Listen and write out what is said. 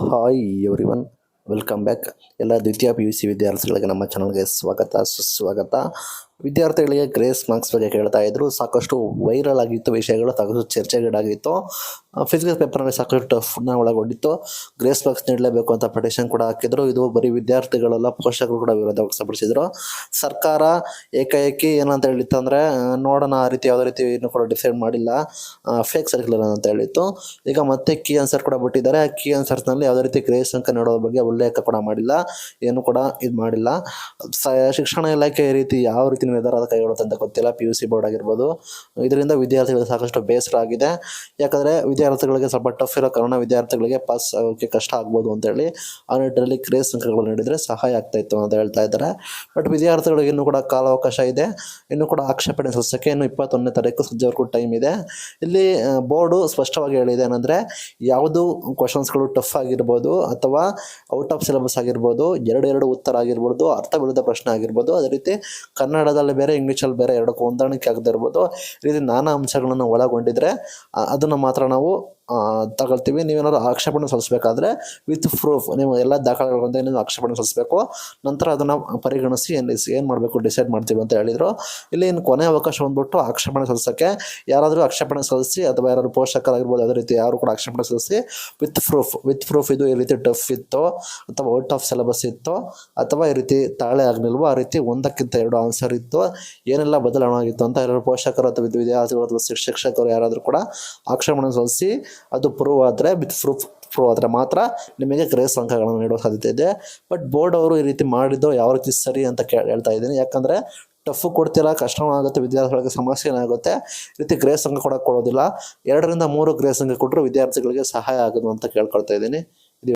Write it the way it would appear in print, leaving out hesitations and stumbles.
Hi everyone, welcome back. ಎಲ್ಲ ದ್ವಿತೀಯ PUC ವಿದ್ಯಾರ್ಥಿಗಳಿಗೆ ನಮ್ಮ ಚಾನಲ್ಗೆ ಸ್ವಾಗತ ಸುಸ್ವಾಗತ. ವಿದ್ಯಾರ್ಥಿಗಳಿಗೆ ಗ್ರೇಸ್ ಮಾರ್ಕ್ಸ್ ಬಗ್ಗೆ ಕೇಳ್ತಾ ಇದ್ರು. ಸಾಕಷ್ಟು ವೈರಲ್ ಆಗಿತ್ತು ವಿಷಯಗಳು, ಸಾಕಷ್ಟು ಚರ್ಚೆಗೀಡಾಗಿತ್ತು. ಫಿಸಿಕ್ಸ್ ಪೇಪರ್ನಲ್ಲಿ ಸಾಕಷ್ಟು ಟಫ್ನ ಒಳಗೊಂಡಿತ್ತು. ಗ್ರೇಸ್ ಮಾರ್ಕ್ಸ್ ನೀಡಲೇಬೇಕು ಅಂತ ಪಟಿಷನ್ ಕೂಡ ಹಾಕಿದ್ರು. ಇದು ಬರೀ ವಿದ್ಯಾರ್ಥಿಗಳೆಲ್ಲ, ಪೋಷಕರು ಕೂಡ ವಿರೋಧ ವ್ಯಕ್ತಪಡಿಸಿದ್ರು. ಸರ್ಕಾರ ಏಕಾಏಕಿ ಏನಂತ ಹೇಳಿತ್ತು ಅಂದರೆ, ನೋಡೋಣ ಆ ರೀತಿ ಯಾವುದೇ ರೀತಿ ಇನ್ನೂ ಕೂಡ ಡಿಸೈಡ್ ಮಾಡಿಲ್ಲ, ಫೇಕ್ ಸರ್ಕ್ಯುಲರ್ ಅಂತ ಹೇಳಿತ್ತು. ಈಗ ಮತ್ತೆ ಕೀ ಆನ್ಸರ್ ಕೂಡ ಬಿಟ್ಟಿದ್ದಾರೆ. ಆ ಕೀ ಆನ್ಸರ್ಸ್ನಲ್ಲಿ ಯಾವುದೇ ರೀತಿ ಗ್ರೇಸ್ ಅಂಕ ನೀಡೋದ್ರ ಬಗ್ಗೆ ಉಲ್ಲೇಖ ಕೂಡ ಮಾಡಿಲ್ಲ, ಏನು ಕೂಡ ಇದು ಮಾಡಿಲ್ಲ. ಶಿಕ್ಷಣ ಇಲಾಖೆ ಈ ರೀತಿ ಯಾವ ರೀತಿ ನಿರ್ಧಾರ ಕೈಗೊಳ್ಳುತ್ತೆ ಅಂತ ಗೊತ್ತಿಲ್ಲ. PUC ಬೋರ್ಡ್ ಆಗಿರ್ಬೋದು. ಇದರಿಂದ ವಿದ್ಯಾರ್ಥಿಗಳಿಗೆ ಸಾಕಷ್ಟು ಬೇಸರ ಆಗಿದೆ. ಯಾಕಂದರೆ ವಿದ್ಯಾರ್ಥಿಗಳಿಗೆ ಸ್ವಲ್ಪ ಟಫ್ ಇರೋ ಕಾರಣ ವಿದ್ಯಾರ್ಥಿಗಳಿಗೆ ಪಾಸ್ ಆಗೋಕ್ಕೆ ಕಷ್ಟ ಆಗ್ಬೋದು ಅಂತೇಳಿ ಆ ನಿಟ್ಟಿನಲ್ಲಿ ಗ್ರೇಸ್ ಅಂಕಗಳು ನೀಡಿದರೆ ಸಹಾಯ ಆಗ್ತಾಯಿತ್ತು ಅಂತ ಹೇಳ್ತಾ ಇದ್ದಾರೆ. ಬಟ್ ವಿದ್ಯಾರ್ಥಿಗಳಿಗೆ ಇನ್ನೂ ಕೂಡ ಕಾಲಾವಕಾಶ ಇದೆ. ಇನ್ನೂ ಕೂಡ ಆಕ್ಷೇಪಣೆ ಸಲ್ಲಿಸೋಕ್ಕೆ ಇನ್ನು 21ನೇ ತಾರೀಕು ಸಂಜೆವರೆಗೂ ಟೈಮ್ ಇದೆ. ಇಲ್ಲಿ ಬೋರ್ಡು ಸ್ಪಷ್ಟವಾಗಿ ಹೇಳಿದೆ ಏನಂದರೆ, ಯಾವುದು ಕ್ವಶನ್ಸ್ಗಳು ಟಫ್ ಆಗಿರ್ಬೋದು ಅಥವಾ ಔಟ್ ಆಫ್ ಸಿಲೆಬಸ್ ಆಗಿರ್ಬೋದು, ಎರಡು ಉತ್ತರ ಆಗಿರ್ಬೋದು, ಅರ್ಥವಿರುದ್ಧ ಪ್ರಶ್ನೆ ಆಗಿರ್ಬೋದು, ಅದೇ ರೀತಿ ಕನ್ನಡದಲ್ಲಿ ಬೇರೆ ಇಂಗ್ಲೀಷಲ್ಲಿ ಬೇರೆ ಎರಡಕ್ಕೂ ಹೊಂದಾಣಿಕೆ ಆಗದೆ ಇರ್ಬೋದು, ಈ ರೀತಿ ನಾನಾ ಅಂಶಗಳನ್ನು ಒಳಗೊಂಡಿದ್ರೆ ಅದನ್ನು ಮಾತ್ರ ನಾವು ತಗೊಳ್ತೀವಿ. ನೀವೇನಾದ್ರು ಆಕ್ಷೇಪಣೆ ಸಲ್ಲಿಸಬೇಕಾದ್ರೆ ವಿತ್ ಪ್ರೂಫ್ ನೀವು ಎಲ್ಲ ದಾಖಲೆಗಳಂತೆ ನೀವು ಆಕ್ಷೇಪಣೆ ಸಲ್ಲಿಸಬೇಕು. ನಂತರ ಅದನ್ನು ಪರಿಗಣಿಸಿ ಏನು ಮಾಡಬೇಕು ಡಿಸೈಡ್ ಮಾಡ್ತೀವಿ ಅಂತ ಹೇಳಿದರು. ಇಲ್ಲಿ ಇನ್ನು ಕೊನೆ ಅವಕಾಶ ಬಂದ್ಬಿಟ್ಟು ಆಕ್ಷೇಪಣೆ ಸಲ್ಲಿಸೋಕ್ಕೆ. ಯಾರಾದರೂ ಆಕ್ಷೇಪಣೆ ಸಲ್ಲಿಸಿ ಅಥವಾ ಯಾರಾದರೂ ಪೋಷಕರಾಗಿರ್ಬೋದು, ಅದೇ ರೀತಿ ಯಾರು ಕೂಡ ಆಕ್ಷೇಪಣೆ ಸಲ್ಲಿಸಿ ವಿತ್ ಪ್ರೂಫ್ ಇದು ಈ ರೀತಿ ಟಫ್ ಇತ್ತು ಅಥವಾ ಔಟ್ ಆಫ್ ಸಿಲೆಬಸ್ ಇತ್ತು ಅಥವಾ ಈ ರೀತಿ ತಾಳೆ ಆಗಲಿಲ್ವೋ, ಆ ರೀತಿ ಒಂದಕ್ಕಿಂತ ಎರಡು ಆನ್ಸರ್ ಇತ್ತು, ಏನೆಲ್ಲ ಬದಲಾವಣೆ ಆಗಿತ್ತು ಅಂತ ಯಾರು ಪೋಷಕರು ಅಥವಾ ವಿದ್ಯಾರ್ಥಿಗಳು ಅಥವಾ ಶಿಕ್ಷಕರು ಯಾರಾದರೂ ಕೂಡ ಆಕ್ಷೇಪಣೆ ಸಲ್ಲಿಸಿ ಅದು ಪ್ರೂವ್ ಆದರೆ ಪ್ರೂವ್ ಆದರೆ ಮಾತ್ರ ನಿಮಗೆ ಗ್ರೇಸ್ ಅಂಕಗಳನ್ನು ನೀಡುವ ಸಾಧ್ಯತೆ ಇದೆ. ಬಟ್ ಬೋರ್ಡ್ ಅವರು ಈ ರೀತಿ ಮಾಡಿದ್ದು ಯಾವ ರೀತಿ ಸರಿ ಅಂತ ಹೇಳ್ತಾ ಇದ್ದೀನಿ. ಯಾಕಂದರೆ ಟಫ್ ಕೊಡ್ತಿಲ್ಲ, ಕಷ್ಟವಾಗುತ್ತೆ, ವಿದ್ಯಾರ್ಥಿಗಳಿಗೆ ಸಮಸ್ಯೆ ಏನಾಗುತ್ತೆ, ಈ ರೀತಿ ಗ್ರೇಸ್ ಅಂಕ ಕೊಡೋದಿಲ್ಲ. 2 ರಿಂದ 3 ಗ್ರೇಸ್ ಅಂಕ ಕೊಟ್ಟರು ವಿದ್ಯಾರ್ಥಿಗಳಿಗೆ ಸಹಾಯ ಆಗೋದು ಅಂತ ಕೇಳ್ಕೊಳ್ತಾ ಇದ್ದೀನಿ.